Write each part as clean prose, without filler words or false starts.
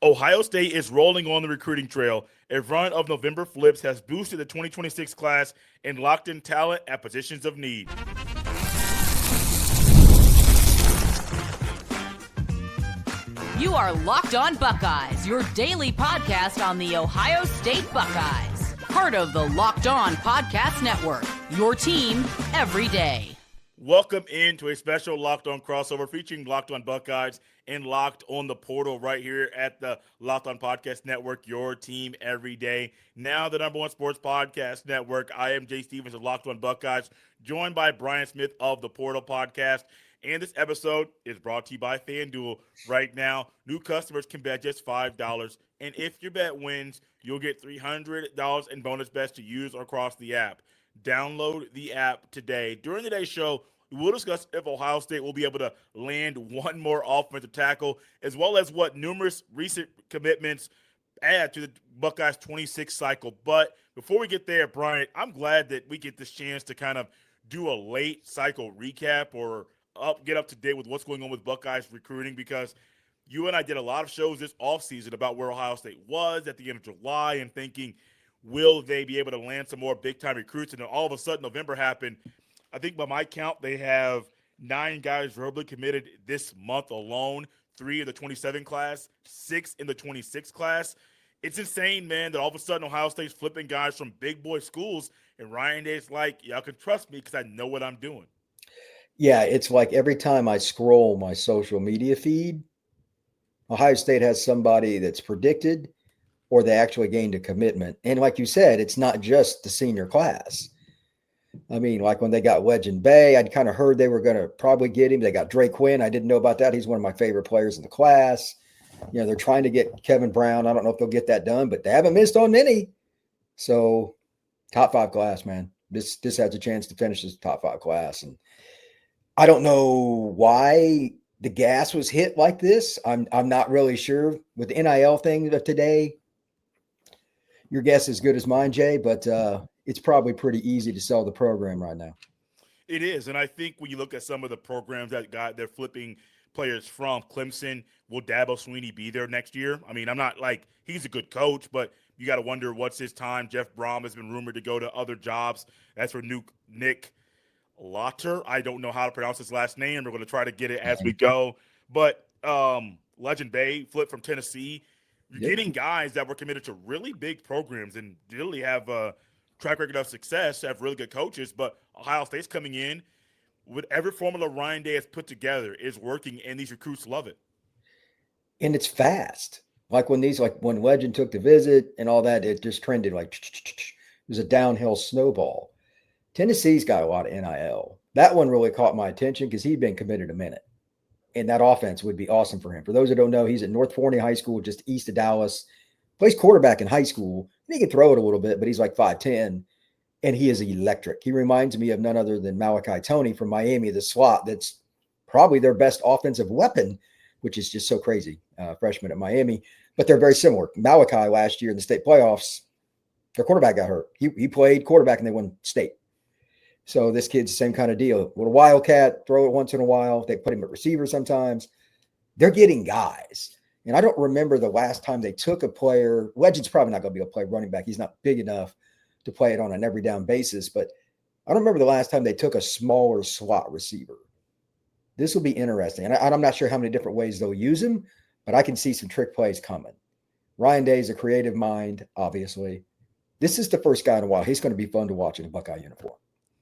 Ohio State is rolling on the recruiting trail. A run of November flips has boosted the 2026 class and locked in talent at positions of need. You are Locked On Buckeyes, your daily podcast on the Ohio State Buckeyes. Part of the Locked On Podcast Network, your team every day. Welcome into a special Locked On crossover featuring Locked On Buckeyes and Locked On the Portal right here at the Locked On Podcast Network, your team every day. Now the number one sports podcast network. I am Jay Stevens of Locked On Buckeyes, joined by Brian Smith of the Portal Podcast. And this episode is brought to you by FanDuel. Right now, new customers can bet just $5. And if your bet wins, you'll get $300 in bonus bets to use across the app. Download the app today. During today's show, we will discuss if Ohio State will be able to land one more offensive tackle, as well as what numerous recent commitments add to the Buckeyes 26 cycle. But before we get there, Brian, I'm glad that we get this chance to kind of do a late cycle recap or get up to date with what's going on with Buckeyes recruiting, because you and I did a lot of shows this offseason about where Ohio State was at the end of July and thinking, will they be able to land some more big-time recruits? And then all of a sudden November happened. I think by my count, they have 9 guys verbally committed this month alone, 3 in the 27 class, 6 in the 26 class. It's insane, man, that all of a sudden Ohio State's flipping guys from big boy schools, and Ryan Day's like, y'all can trust me because I know what I'm doing. Yeah, it's like every time I scroll my social media feed, Ohio State has somebody that's predicted or they actually gained a commitment. And like you said, it's not just the senior class. I mean, like when they got Legend Bay, I'd kind of heard they were going to probably get him. They got Dre Quinn. I didn't know about that. He's one of my favorite players in the class. You know, they're trying to get Kevin Brown. I don't know if they'll get that done, but they haven't missed on any. So top 5 class, man. This has a chance to finish as top 5 class. And I don't know why the gas was hit like this. I'm not really sure with the NIL thing of today. Your guess is as good as mine, Jay, but it's probably pretty easy to sell the program right now. It is, and I think when you look at some of the programs that they're flipping players from, Clemson, will Dabo Swinney be there next year? I mean, I'm not like he's a good coach, but you got to wonder what's his time. Jeff Brom has been rumored to go to other jobs. That's for Nick Lotter. I don't know how to pronounce his last name. We're going to try to get it as we go. But Legend Bay flipped from Tennessee. You're getting guys that were committed to really big programs and really have a track record of success, have really good coaches. But Ohio State's coming in with every formula Ryan Day has put together is working, and these recruits love it. And it's fast. Like when Legend took the visit and all that, it just trended like it was a downhill snowball. Tennessee's got a lot of NIL. That one really caught my attention because he'd been committed a minute. And that offense would be awesome for him. For those that don't know, he's at North Forney High School, just east of Dallas. Plays quarterback in high school. And he can throw it a little bit, but he's like 5'10", and he is electric. He reminds me of none other than Malachi Toney from Miami, the slot that's probably their best offensive weapon, which is just so crazy, freshman at Miami. But they're very similar. Malachi last year in the state playoffs, their quarterback got hurt. He played quarterback, and they won state. So this kid's the same kind of deal. Little wildcat, throw it once in a while. They put him at receiver sometimes. They're getting guys. And I don't remember the last time they took a player. Legend's probably not going to be able to play running back. He's not big enough to play it on an every down basis. But I don't remember the last time they took a smaller slot receiver. This will be interesting. And I'm not sure how many different ways they'll use him, but I can see some trick plays coming. Ryan Day's a creative mind, obviously. This is the first guy in a while. He's going to be fun to watch in a Buckeye uniform.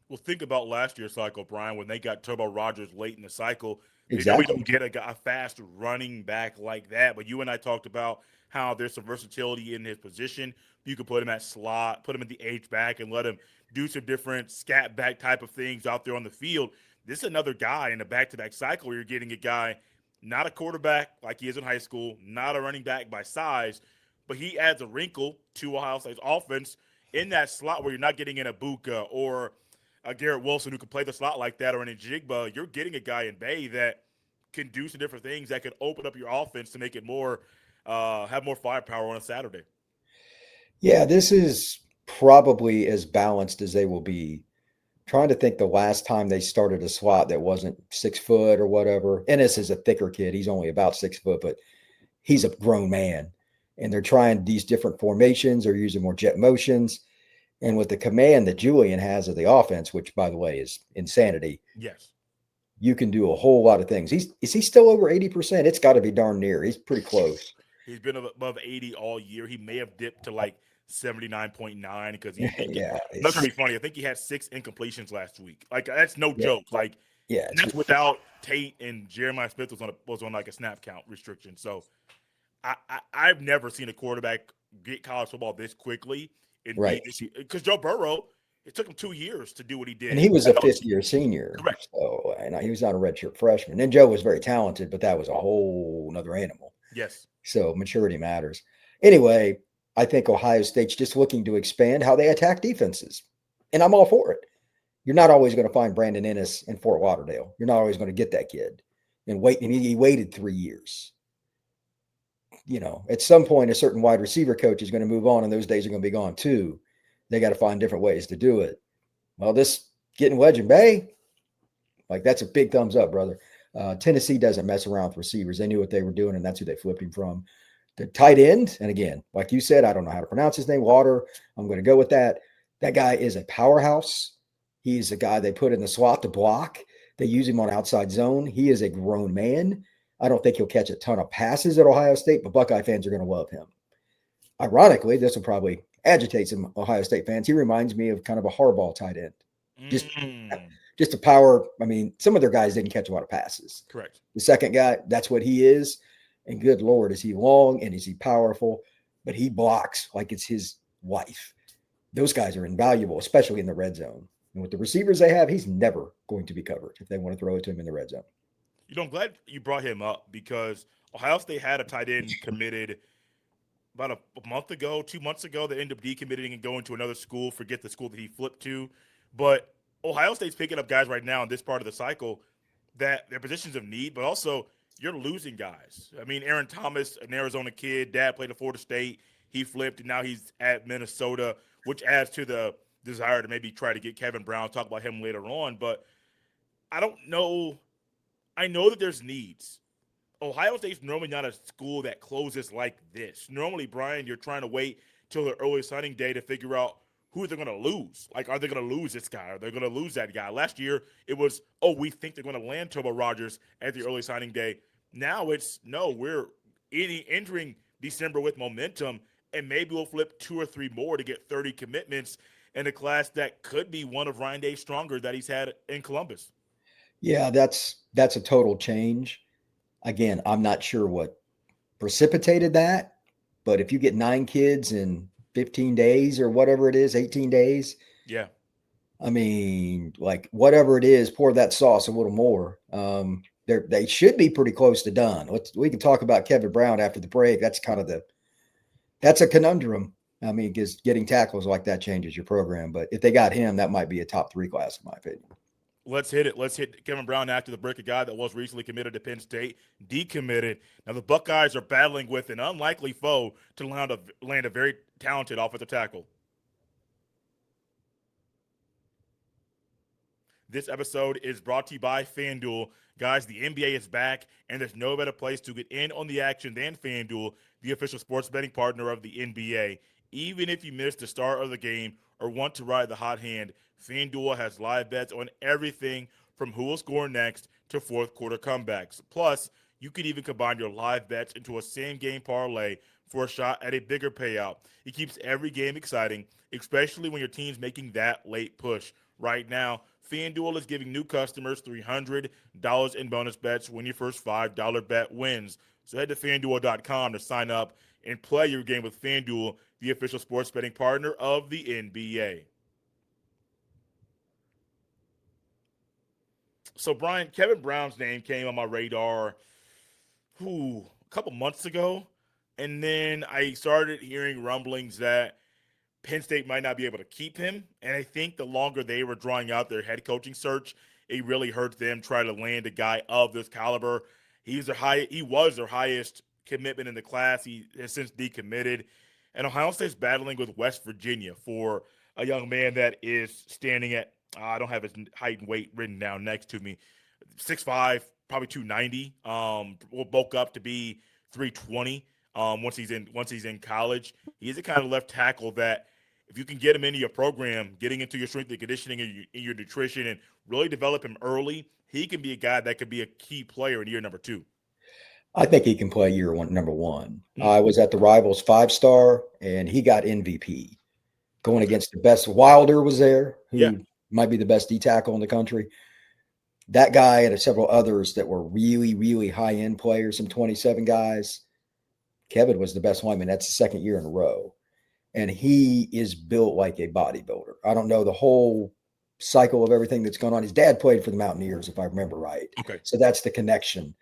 Well, think about last year's cycle, Brian, when they got Turbo Rogers late in the cycle. Exactly. We don't get a fast running back like that. But you and I talked about how there's some versatility in his position. You could put him at slot, put him in the H-back, and let him do some different scat back type of things out there on the field. This is another guy in a back-to-back cycle where you're getting a guy, not a quarterback like he is in high school, not a running back by size, but he adds a wrinkle to Ohio State's offense in that slot where you're not getting an Ibuka or a Garrett Wilson who can play the slot like that, or an Njigba. You're getting a guy in Bay that can do some different things that could open up your offense to make it more, have more firepower on a Saturday. Yeah, this is probably as balanced as they will be. Trying to think the last time they started a slot that wasn't 6 foot or whatever. Ennis is a thicker kid. He's only about 6 foot, but he's a grown man. And they're trying these different formations or using more jet motions. And with the command that Julian has of the offense, which by the way is insanity, Yes. you can do a whole lot of things. Is he still over 80%? It's got to be darn near. He's pretty close. He's been above 80 all year. He may have dipped to like 79.9 because he Yeah, that's gonna be funny. I think he had 6 incompletions last week. Like that's no yeah, joke. Like yeah. and that's without Tate and Jeremiah Smith was on like a snap count restriction. So I've never seen a quarterback get college football this quickly and Right. because Joe Burrow, it took him 2 years to do what he did. And he was a fifth-year senior. Correct. So, and he was not a redshirt freshman. And Joe was very talented, but that was a whole another animal. Yes. So maturity matters. Anyway, I think Ohio State's just looking to expand how they attack defenses. And I'm all for it. You're not always going to find Brandon Ennis in Fort Lauderdale. You're not always going to get that kid. And he waited 3 years. At some point, a certain wide receiver coach is going to move on, and those days are going to be gone too. They got to find different ways to do it. Well, this getting Wedge and Bay, like that's a big thumbs up, brother. Tennessee doesn't mess around with receivers. They knew what they were doing, and that's who they flipped him from. The tight end, and again, like you said, I don't know how to pronounce his name, Water. I'm going to go with that. That guy is a powerhouse. He's a guy they put in the slot to block. They use him on outside zone. He is a grown man. I don't think he'll catch a ton of passes at Ohio State, but Buckeye fans are going to love him. Ironically, this will probably agitate some Ohio State fans. He reminds me of kind of a Harbaugh tight end. Just a power. I mean, some of their guys didn't catch a lot of passes. Correct. The second guy, that's what he is. And good Lord, is he long and is he powerful? But he blocks like it's his wife. Those guys are invaluable, especially in the red zone. And with the receivers they have, he's never going to be covered if they want to throw it to him in the red zone. I'm glad you brought him up because Ohio State had a tight end committed about a month ago, 2 months ago, that ended up decommitting and going to another school, forget the school that he flipped to. But Ohio State's picking up guys right now in this part of the cycle that they're positions of need, but also you're losing guys. I mean, Aaron Thomas, an Arizona kid, dad played at Florida State. He flipped, and now he's at Minnesota, which adds to the desire to maybe try to get Kevin Brown, talk about him later on. But I don't know. I know that there's needs. Ohio State's normally not a school that closes like this. Normally, Brian, you're trying to wait till the early signing day to figure out who they're going to lose. Like, are they going to lose this guy? Are they going to lose that guy? Last year, it was, we think they're going to land Turbo Rogers at the early signing day. Now it's, no, we're entering December with momentum, and maybe we'll flip 2 or 3 more to get 30 commitments in a class that could be one of Ryan Day's stronger that he's had in Columbus. Yeah, that's a total change. Again, I'm not sure what precipitated that, but if you get 9 kids in 15 days or whatever it is, 18 days. Yeah. I mean, like whatever it is, pour that sauce a little more. They should be pretty close to done. We can talk about Kevin Brown after the break. That's kind of that's a conundrum. I mean, because getting tackles like that changes your program. But if they got him, that might be a top 3 class, in my opinion. Let's hit it. Let's hit Kevin Brown after the break, a guy that was recently committed to Penn State, decommitted. Now the Buckeyes are battling with an unlikely foe to land a very talented offensive tackle. This episode is brought to you by FanDuel. Guys, the NBA is back, and there's no better place to get in on the action than FanDuel, the official sports betting partner of the NBA. Even if you missed the start of the game or want to ride the hot hand, FanDuel has live bets on everything from who will score next to fourth quarter comebacks. Plus, you could even combine your live bets into a same-game parlay for a shot at a bigger payout. It keeps every game exciting, especially when your team's making that late push. Right now, FanDuel is giving new customers $300 in bonus bets when your first $5 bet wins. So head to FanDuel.com to sign up and play your game with FanDuel, the official sports betting partner of the NBA. So, Brian, Kevin Brown's name came on my radar a couple months ago, and then I started hearing rumblings that Penn State might not be able to keep him, and I think the longer they were drawing out their head coaching search, it really hurt them trying to land a guy of this caliber. He was their highest commitment in the class. He has since decommitted, and Ohio State's battling with West Virginia for a young man that is standing at I don't have his height and weight written down next to me. 6'5", probably 290. Will bulk up to be 320 once he's in college. He's the kind of left tackle that if you can get him into your program, getting into your strength and conditioning and your nutrition and really develop him early, he can be a guy that could be a key player in year number 2. I think he can play year one, number one. Mm. I was at the Rivals 5-star, and he got MVP going against the best. Wilder was there, who might be the best D tackle in the country. That guy and several others that were really, really high-end players, some 27 guys. Kevin was the best lineman. That's the second year in a row. And he is built like a bodybuilder. I don't know the whole cycle of everything that's going on. His dad played for the Mountaineers, if I remember right. Okay. So that's the connection.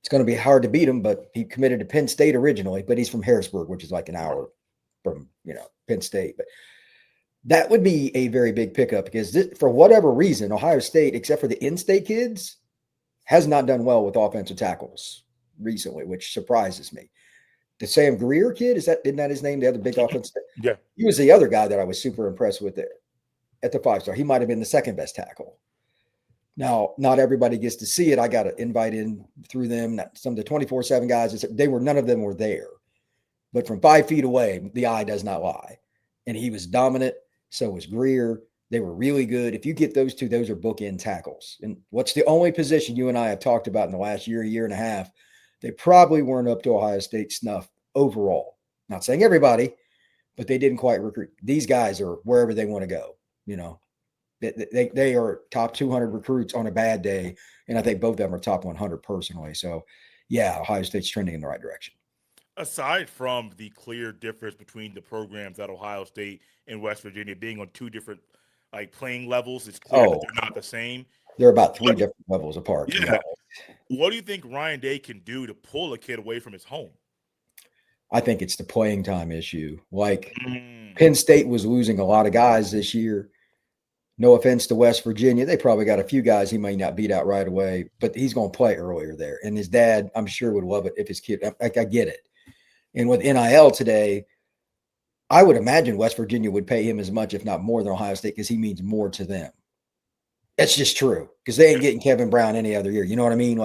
It's going to be hard to beat him, but he committed to Penn State originally, but he's from Harrisburg, which is like an hour from, Penn State. But that would be a very big pickup because for whatever reason, Ohio State, except for the in-state kids, has not done well with offensive tackles recently, which surprises me. The Sam Greer kid, isn't that his name? The other big offensive? Yeah. He was the other guy that I was super impressed with there at the 5-star. He might have been the second best tackle. Now, not everybody gets to see it. I got an invite in through them. Some of the 24/7 guys, none of them were there. But from 5 feet away, the eye does not lie. And he was dominant. So was Greer. They were really good. If you get those two, those are bookend tackles. And what's the only position you and I have talked about in the last year and a half, they probably weren't up to Ohio State snuff overall. Not saying everybody, but they didn't quite recruit. These guys are wherever they want to go. They are top 200 recruits on a bad day, and I think both of them are top 100 personally. So, yeah, Ohio State's trending in the right direction. Aside from the clear difference between the programs at Ohio State and West Virginia being on 2 different playing levels, it's clear that they're not the same. They're about 3 different levels apart. Yeah. What do you think Ryan Day can do to pull a kid away from his home? I think it's the playing time issue. Penn State was losing a lot of guys this year. No offense to West Virginia. They probably got a few guys he may not beat out right away, but he's going to play earlier there. And his dad, I'm sure, would love it if his kid – I get it. And with NIL today, I would imagine West Virginia would pay him as much, if not more, than Ohio State because he means more to them. That's just true because they ain't getting Kevin Brown any other year. You know what I mean?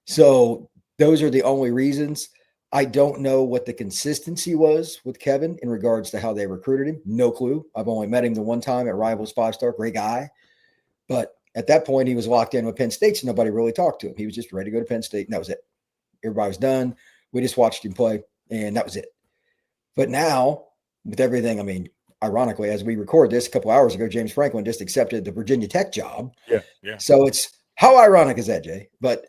So those are the only reasons. I don't know what the consistency was with Kevin in regards to how they recruited him. No clue. I've only met him the one time at Rivals 5-star. Great guy. But at that point, he was locked in with Penn State, so nobody really talked to him. He was just ready to go to Penn State, and that was it. Everybody was done. We just watched him play, and that was it. But now, with everything, ironically, as we record this a couple hours ago, James Franklin just accepted the Virginia Tech job. Yeah. So it's how ironic is that, Jay? But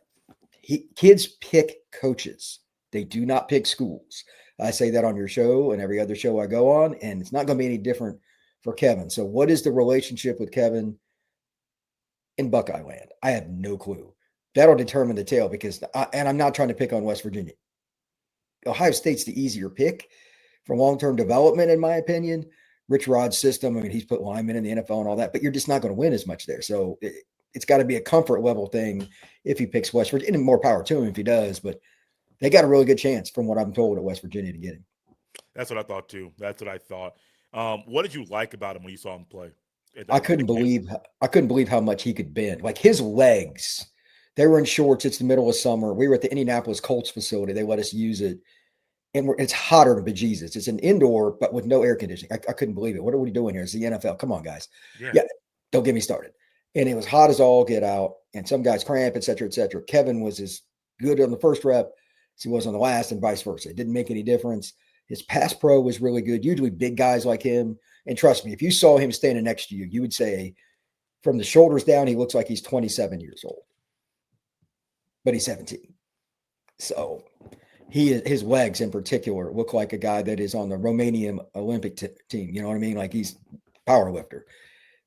kids pick coaches. They do not pick schools. I say that on your show and every other show I go on, and it's not going to be any different for Kevin. So what is the relationship with Kevin in Buckeye land? I have no clue. That'll determine the tail because I'm not trying to pick on West Virginia. Ohio State's the easier pick for long-term development, in my opinion. Rich Rod's system, he's put linemen in the NFL and all that, but you're just not going to win as much there. So it's got to be a comfort level thing if he picks West Virginia. And more power to him if he does, but they got a really good chance from what I'm told at West Virginia to get him. That's what I thought too. That's what I thought. What did you like about him when you saw him play? I couldn't believe how much he could bend. His legs, they were in shorts. It's the middle of summer. We were at the Indianapolis Colts facility. They let us use it. And it's hotter than bejesus. It's an indoor, but with no air conditioning. I couldn't believe it. What are we doing here? It's the NFL. Come on, guys. Yeah, don't get me started. And it was hot as all get out. And some guys cramp, et cetera, et cetera. Kevin was as good on the first rep as he was on the last and vice versa. It didn't make any difference. His pass pro was really good. Usually big guys like him. And trust me, if you saw him standing next to you, you would say from the shoulders down, he looks like he's 27 years old. But he's 17. So his legs in particular look like a guy that is on the Romanian Olympic team. You know what I mean? He's a power lifter.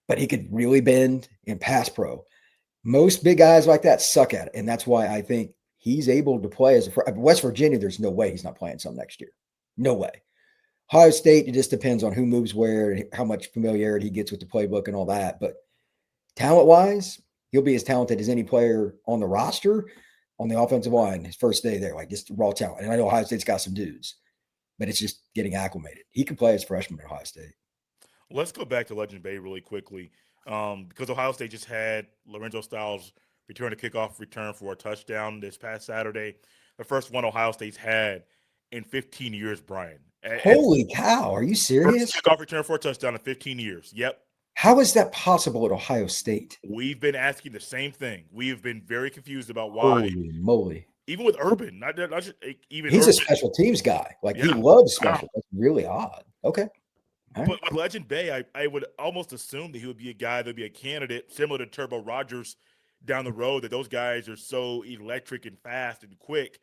But he could really bend and pass pro. Most big guys like that suck at it. And that's why I think he's able to play as a West Virginia. There's no way he's not playing some next year. No way. Ohio State, it just depends on who moves where and how much familiarity he gets with the playbook and all that. But talent-wise, he'll be as talented as any player on the roster on the offensive line his first day there, just raw talent. And I know Ohio State's got some dudes, but it's just getting acclimated. He can play as a freshman at Ohio State. Let's go back to Legend Bay really quickly because Ohio State just had Lorenzo Styles return a kickoff return for a touchdown this past Saturday. the first one Ohio State's had in 15 years, Brian. Holy cow. Are you serious? First kickoff return for a touchdown in 15 years. Yep. How is that possible at Ohio State? We've been asking the same thing. We have been very confused about why. Holy moly. Even with Urban, not just even he's Urban. a special teams guy. Like Yeah. he loves special. Wow. That's really odd. Okay. Right. But with Legend Bay, I would almost assume that he would be a guy that would be a candidate similar to Turbo Rogers down the road, that those guys are so electric and fast and quick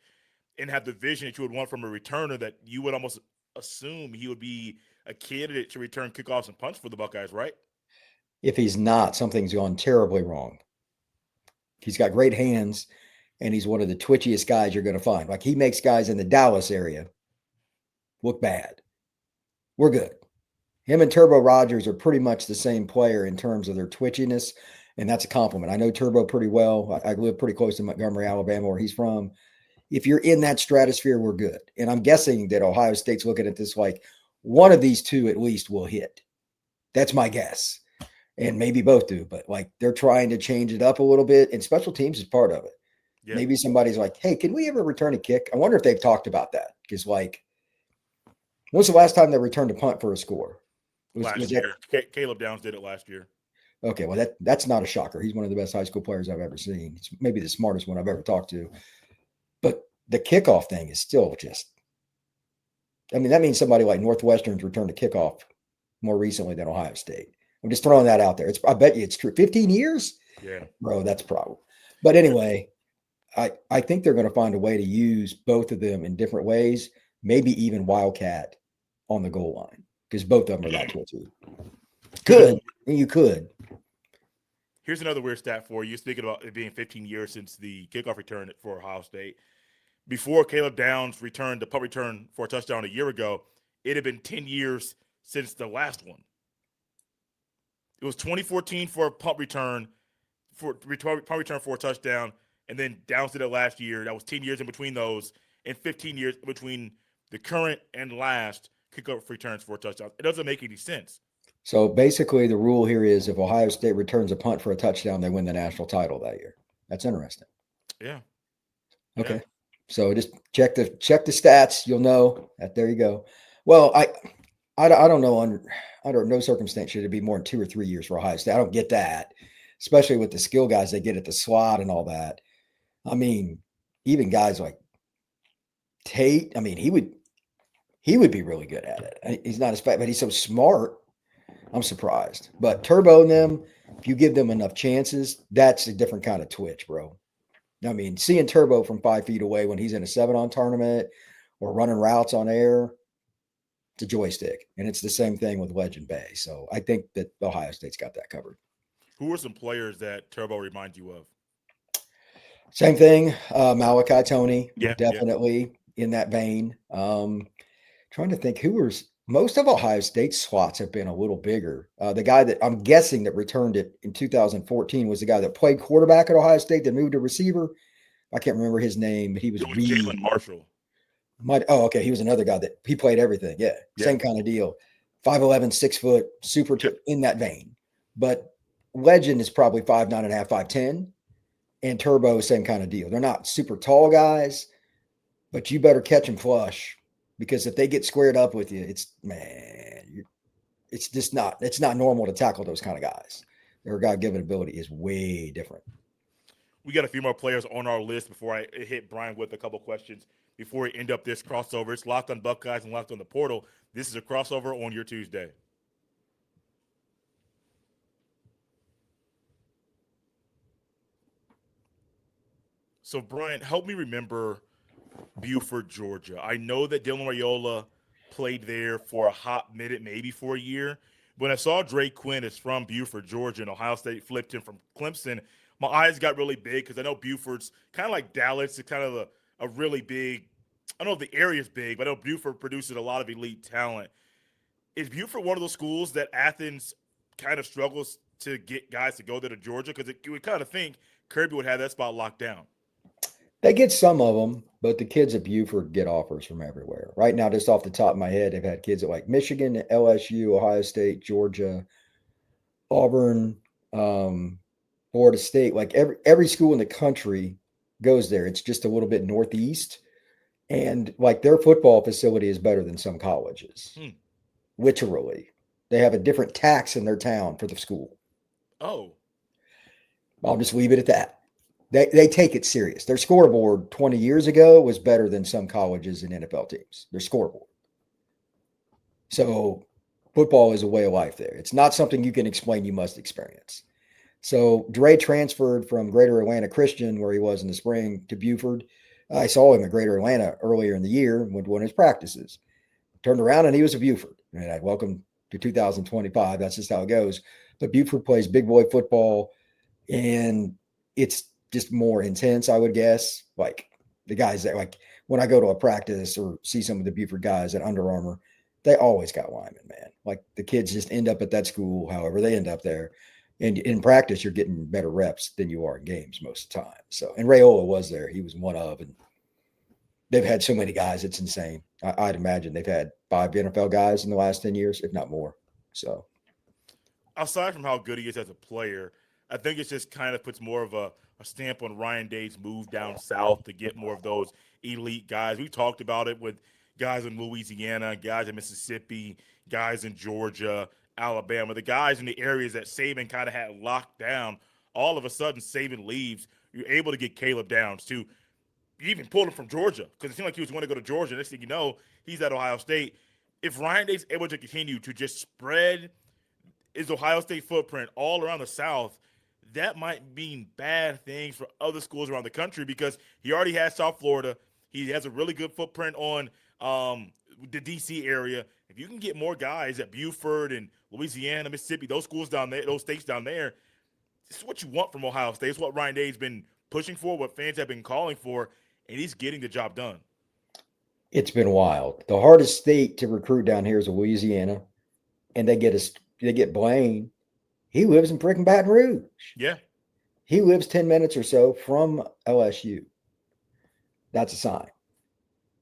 and have the vision that you would want from a returner that you would almost assume he would be a candidate to return kickoffs and punts for the Buckeyes, right? If he's not, something's gone terribly wrong. He's got great hands, and he's one of the twitchiest guys you're going to find. Like he makes guys in the Dallas area look bad. We're good. Him and Turbo Rogers are pretty much the same player in terms of their twitchiness, and that's a compliment. I know Turbo pretty well. I live pretty close to Montgomery, Alabama, where he's from. If you're in that stratosphere, we're good. And I'm guessing that Ohio State's looking at this like one of these two at least will hit. That's my guess. And maybe both do, but like they're trying to change it up a little bit, and special teams is part of it. Yeah. Maybe somebody's like, hey, can we ever return a kick? I wonder if they've talked about that. Because like, when's the last time they returned a punt for a score? Last year. Caleb Downs did it last year. Okay, well, that's not a shocker. He's one of the best high school players I've ever seen. He's maybe the smartest one I've ever talked to. But the kickoff thing is still just – I mean, that means somebody like Northwestern's returned a kickoff more recently than Ohio State. I'm just throwing that out there. I bet you it's true. 15 years? Yeah. Bro, that's a problem. But anyway, I think they're going to find a way to use both of them in different ways, maybe even Wildcat on the goal line, because both of them are that twitchy. Good. You could. Here's another weird stat for you. Speaking about it being 15 years since the kickoff return for Ohio State. Before Caleb Downs returned the punt return for a touchdown a year ago, it had been 10 years since the last one. It was 2014 for a punt return for a touchdown, and then Downs did it last year. That was 10 years in between those, and 15 years between the current and last kickoff returns for a touchdown. It doesn't make any sense. So basically, the rule here is if Ohio State returns a punt for a touchdown, they win the national title that year. That's interesting. Yeah. Okay. Yeah. So just check the stats. You'll know that. There you go. Well, I don't know. Under no circumstance should it be more than 2 or 3 years for Ohio State. I don't get that, especially with the skill guys they get at the slot and all that. I mean, even guys like Tate. I mean, he would be really good at it. He's not as fast, but he's so smart. I'm surprised. But Turbo and them, if you give them enough chances, that's a different kind of twitch, bro. I mean, seeing Turbo from 5 feet away when he's in a 7-on tournament or running routes on air, it's a joystick. And it's the same thing with Legend Bay. So I think that Ohio State's got that covered. Who are some players that Turbo reminds you of? Same thing. Malachi Tony, yeah, definitely in that vein. Trying to think who was most of Ohio State's slots have been a little bigger. The guy that I'm guessing that returned it in 2014 was the guy that played quarterback at Ohio State that moved to receiver. I can't remember his name, but he was Jalen Marshall. Okay. He was another guy that he played everything. Yeah. Same kind of deal. 5'11", 6 foot, super in that vein. But Legend is probably 5'9.5", 5'10", and Turbo, same kind of deal. They're not super tall guys, but you better catch them flush. Because if they get squared up with you, it's just not normal to tackle those kind of guys. Their God-given ability is way different. We got a few more players on our list before I hit Brian with a couple questions before we end up this crossover. It's Locked on Buckeyes and Locked on the Portal. This is a crossover on your Tuesday. So, Brian, help me remember Buford, Georgia. I know that Dylan Raiola played there for a hot minute, maybe for a year. When I saw Dre Quinn is from Buford, Georgia, and Ohio State flipped him from Clemson, my eyes got really big because I know Buford's kind of like Dallas. It's kind of a really big – I don't know if the area's big, but I know Buford produces a lot of elite talent. Is Buford one of those schools that Athens kind of struggles to get guys to go there to Georgia? Because you would kind of think Kirby would have that spot locked down. They get some of them, but the kids at Buford get offers from everywhere. Right now, just off the top of my head, they've had kids at like Michigan, LSU, Ohio State, Georgia, Auburn, Florida State. Like every school in the country goes there. It's just a little bit northeast. And like their football facility is better than some colleges. Literally. They have a different tax in their town for the school. Oh. I'll just leave it at that. They take it serious. Their scoreboard 20 years ago was better than some colleges and NFL teams. Their scoreboard. So football is a way of life there. It's not something you can explain, you must experience. So Dre transferred from Greater Atlanta Christian, where he was in the spring, to Buford. I saw him at Greater Atlanta earlier in the year, went to one of his practices. Turned around and he was at Buford. And I welcome to 2025. That's just how it goes. But Buford plays big boy football, and it's just more intense, I would guess. Like the guys that, like, when I go to a practice or see some of the Buford guys at Under Armour, they always got linemen, man. Like the kids just end up at that school, however they end up there. And in practice, you're getting better reps than you are in games most of the time. So, and Rayola was there. He was one of, and they've had so many guys. It's insane. I'd imagine they've had 5 NFL guys in the last 10 years, if not more. So, aside from how good he is as a player, I think it just kind of puts more of a stamp on Ryan Day's move down south to get more of those elite guys. We talked about it with guys in Louisiana, guys in Mississippi, guys in Georgia, Alabama, the guys in the areas that Saban kind of had locked down. All of a sudden, Saban leaves. You're able to get Caleb Downs too. You even pulled him from Georgia because it seemed like he was going to go to Georgia. Next thing you know, he's at Ohio State. If Ryan Day's able to continue to just spread his Ohio State footprint all around the South, that might mean bad things for other schools around the country because he already has South Florida. He has a really good footprint on the D.C. area. If you can get more guys at Buford and Louisiana, Mississippi, those schools down there, those states down there, this is what you want from Ohio State. It's what Ryan Day's been pushing for, what fans have been calling for, and he's getting the job done. it's been wild. The hardest state to recruit down here is Louisiana, and they get Blaine. He lives in freaking Baton Rouge. Yeah. He lives 10 minutes or so from LSU. That's a sign.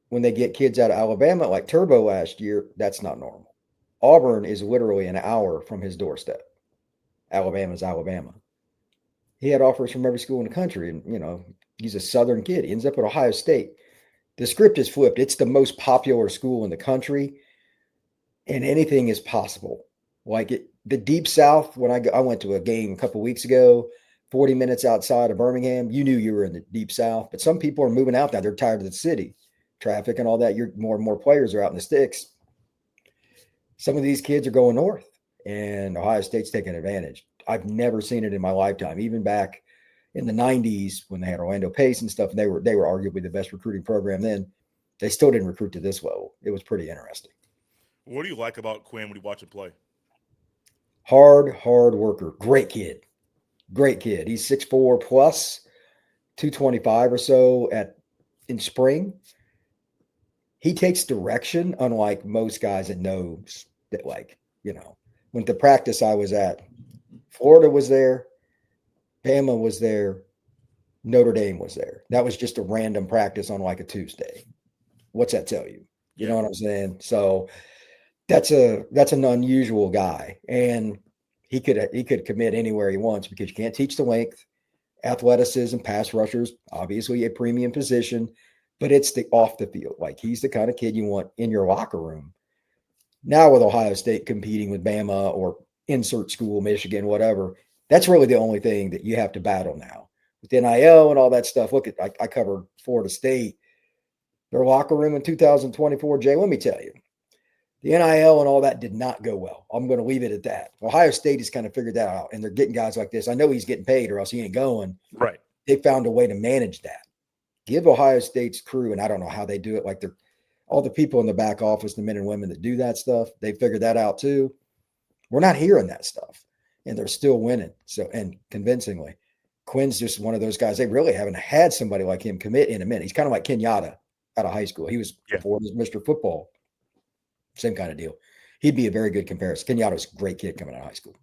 When they get kids out of Alabama, like Turbo last year, that's not normal. Auburn is literally an hour from his doorstep. Alabama's Alabama. He had offers from every school in the country, and, you know, he's a Southern kid. He ends up at Ohio State. The script is flipped. It's the most popular school in the country, and anything is possible. Like the Deep South, when I went to a game a couple weeks ago, 40 minutes outside of Birmingham, you knew you were in the Deep South. But some people are moving out now. They're tired of the city, traffic and all that. More and more players are out in the sticks. Some of these kids are going north, and Ohio State's taking advantage. I've never seen it in my lifetime, even back in the 90s when they had Orlando Pace and stuff, and they were arguably the best recruiting program then. They still didn't recruit to this level. It was pretty interesting. What do you like about Quinn when you watch him play? Hard worker. Great kid. He's 6'4 plus, 225 or so in spring. He takes direction, unlike most guys that knows that, like, you know, when the practice I was at, Florida was there, Bama was there, Notre Dame was there. That was just a random practice on like a Tuesday. What's that tell you? You know what I'm saying? So that's an unusual guy, and he could commit anywhere he wants because you can't teach the length, athleticism, pass rushers, obviously a premium position, but it's the off the field. Like, he's the kind of kid you want in your locker room. Now with Ohio State competing with Bama or insert school, Michigan, whatever, that's really the only thing that you have to battle now. With NIL and all that stuff, look at I covered Florida State. Their locker room in 2024, Jay, let me tell you, the NIL and all that did not go well. I'm going to leave it at that. Ohio State has kind of figured that out, and they're getting guys like this. I know he's getting paid or else he ain't going. Right. They found a way to manage that. Give Ohio State's crew, and I don't know how they do it, like they're all the people in the back office, the men and women that do that stuff, they figured that out too. We're not hearing that stuff, and they're still winning. So, and convincingly, Quinn's just one of those guys. They really haven't had somebody like him commit in a minute. He's kind of like Kenyatta out of high school. He was before Mr. Football. Same kind of deal. He'd be a very good comparison. Kenyatta's a great kid coming out of high school.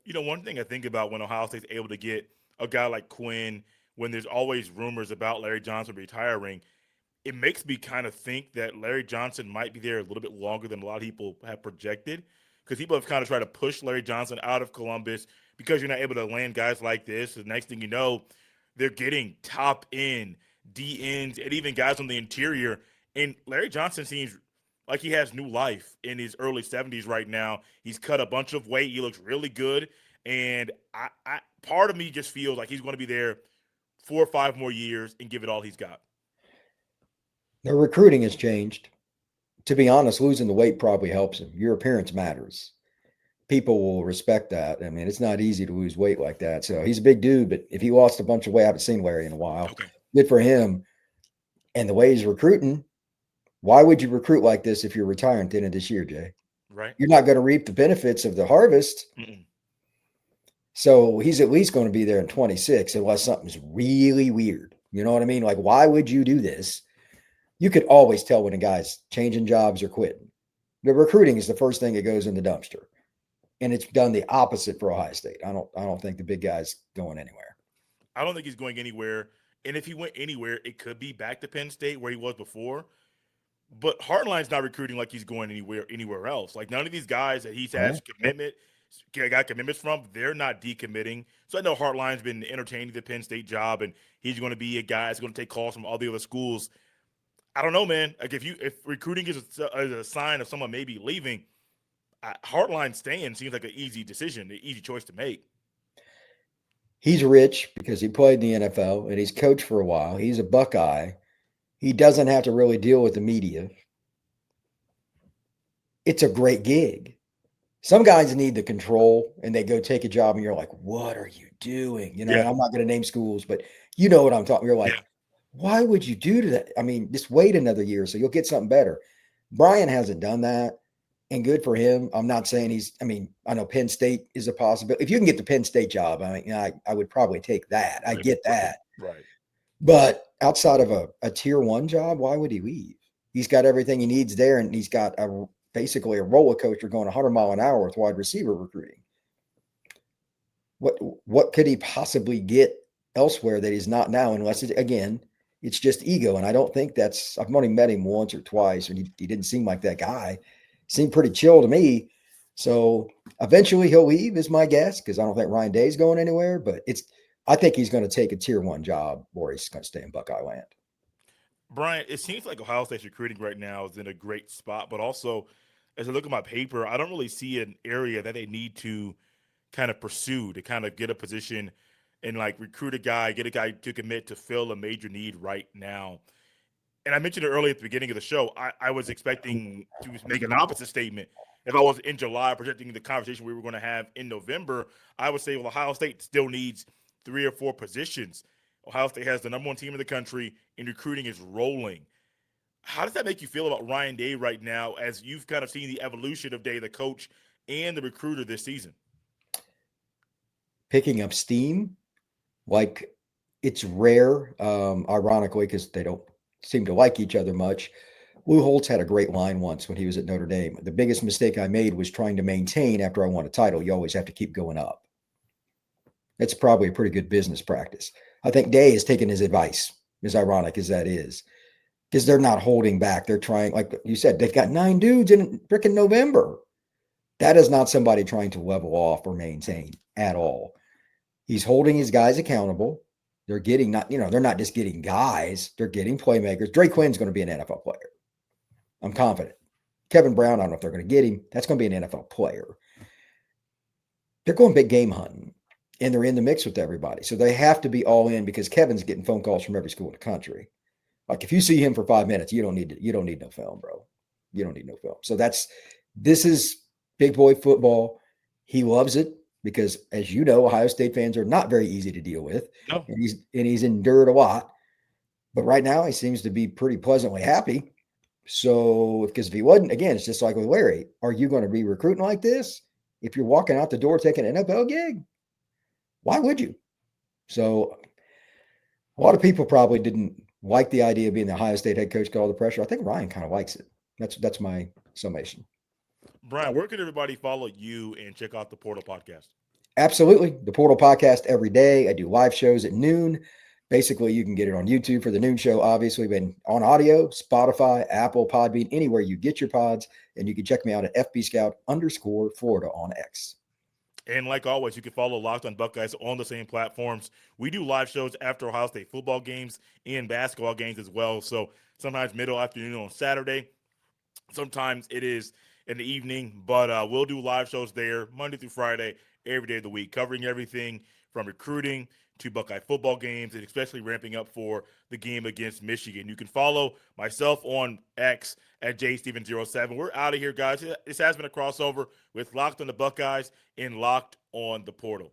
You know, one thing I think about when Ohio State's able to get a guy like Quinn, when there's always rumors about Larry Johnson retiring, it makes me kind of think that Larry Johnson might be there a little bit longer than a lot of people have projected, because people have kind of tried to push Larry Johnson out of Columbus because you're not able to land guys like this. The next thing you know, they're getting top end D ends, and even guys on the interior. And Larry Johnson seems like he has new life in his early 70s right now. He's cut a bunch of weight. He looks really good. And I part of me just feels like he's going to be there 4 or 5 more years and give it all he's got. Their recruiting has changed. To be honest, losing the weight probably helps him. Your appearance matters. People will respect that. I mean, it's not easy to lose weight like that. So he's a big dude, but if he lost a bunch of weight, I haven't seen Larry in a while. Okay. Good for him. And the way he's recruiting, why would you recruit like this if you're retiring at the end of this year, Jay? Right. You're not going to reap the benefits of the harvest. Mm-mm. So he's at least going to be there in 26 unless something's really weird. You know what I mean? Like, why would you do this? You could always tell when a guy's changing jobs or quitting. The recruiting is the first thing that goes in the dumpster. And it's done the opposite for Ohio State. I don't think the big guy's going anywhere. I don't think he's going anywhere. And if he went anywhere, it could be back to Penn State where he was before. But Hartline's not recruiting like he's going anywhere else. Like none of these guys that he's has got commitments from, they're not decommitting. So I know Hartline's been entertaining the Penn State job, and he's going to be a guy that's going to take calls from all the other schools. I don't know, man. Like if recruiting is a sign of someone maybe leaving, Hartline staying seems like an easy decision, an easy choice to make. He's rich because he played in the NFL and he's coached for a while. He's a Buckeye. He doesn't have to really deal with the media. It's a great gig. Some guys need the control and they go take a job and you're like, what are you doing? You know, Yeah. I'm not going to name schools, but you know what I'm talking. You're like, why would you do that? I mean, just wait another year so you'll get something better. Brian hasn't done that. And good for him. I'm not saying I know Penn State is a possibility. If you can get the Penn State job, I would probably take that. I get that. Right. But outside of a tier one job, why would he leave? He's got everything he needs there, and he's got basically a roller coaster going 100 mile an hour with wide receiver recruiting. What could he possibly get elsewhere that he's not now, unless it's just ego. And I don't think I've only met him once or twice, and he didn't seem like that guy. Seemed pretty chill to me. So eventually he'll leave is my guess, because I don't think Ryan Day's going anywhere, but I think he's going to take a tier one job or he's going to stay in Buckeye land. Brian, it seems like Ohio State's recruiting right now is in a great spot, but also as I look at my paper, I don't really see an area that they need to kind of pursue to kind of get a position and like recruit a guy, get a guy to commit to fill a major need right now. And I mentioned it earlier at the beginning of the show. I was expecting to make an opposite statement. If I was in July projecting the conversation we were going to have in November, I would say, well, Ohio State still needs 3 or 4 positions. Ohio State has the number 1 team in the country, and recruiting is rolling. How does that make you feel about Ryan Day right now, as you've kind of seen the evolution of Day, the coach and the recruiter this season? Picking up steam, like it's rare, ironically, because they don't seem to like each other much. Lou Holtz had a great line once when he was at Notre Dame. The biggest mistake I made was trying to maintain after I won a title. You always have to keep going up. That's probably a pretty good business practice. I think Day has taken his advice, as ironic as that is, because they're not holding back. They're trying, like you said, they've got 9 dudes in freaking November. That is not somebody trying to level off or maintain at all. He's holding his guys accountable. They're getting they're not just getting guys, they're getting playmakers. Dre Quinn's going to be an NFL player. I'm confident. Kevin Brown, I don't know if they're going to get him. That's going to be an NFL player. They're going big game hunting, and they're in the mix with everybody. So they have to be all in, because Kevin's getting phone calls from every school in the country. Like if you see him for 5 minutes, you don't need no film, bro. You don't need no film. So this is big boy football. He loves it. Because, as you know, Ohio State fans are not very easy to deal with. No. And he's endured a lot. But right now, he seems to be pretty pleasantly happy. So, because if he wasn't, again, it's just like with Larry. Are you going to be recruiting like this? If you're walking out the door taking an NFL gig, why would you? So, a lot of people probably didn't like the idea of being the Ohio State head coach, got all the pressure. I think Ryan kind of likes it. That's my summation. Brian, where can everybody follow you and check out the Portal Podcast? Absolutely. The Portal Podcast every day. I do live shows at noon. Basically, you can get it on YouTube for the noon show, obviously, but on audio, Spotify, Apple, Podbean, anywhere you get your pods. And you can check me out at FB Scout _Florida on X. And like always, you can follow Locked On Buckeyes on the same platforms. We do live shows after Ohio State football games and basketball games as well. So sometimes middle afternoon on Saturday. Sometimes it is in the evening, but we'll do live shows there Monday through Friday, every day of the week, covering everything from recruiting to Buckeye football games, and especially ramping up for the game against Michigan. You can follow myself on X at jsteven07. We're out of here, guys. This has been a crossover with Locked on the Buckeyes and Locked on the Portal.